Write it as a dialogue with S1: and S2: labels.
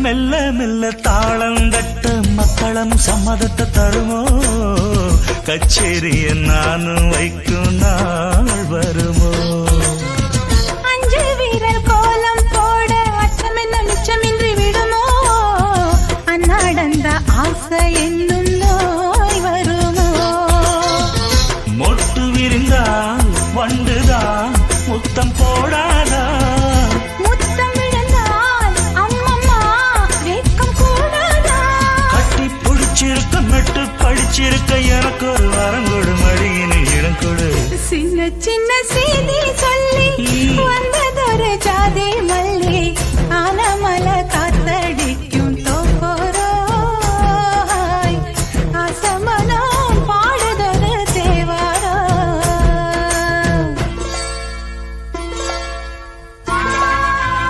S1: மெல்ல மெல்ல தாளம் தட்ட மக்களும் சம்மதத்தை தருமோ கச்சேரிய நானும் வைக்கும் நாள் வருமோ
S2: அஞ்சு வீரர் கோலம் போட அச்சம் என்ன மிச்சமின்றி விடுமோ அந்நாடந்த ஆசை என்னும் நோய் வருமோ
S1: மொட்டு விரிந்தால் வண்டுதான் முத்தம் போடாதா
S2: முத்தம் விழுந்தால் அம்மம்மா வேக்கம் கூடாதா
S1: கட்டி பிடிச்சிருக்க மெட்டு படிச்சிருக்க எனக்கு ஒரு வரங்கொடு மடியினில் இடம் கொடு
S2: சின்ன சின்ன செய்தி சொல்லி வந்ததொரு ஜாதி மல்லி ஆனமல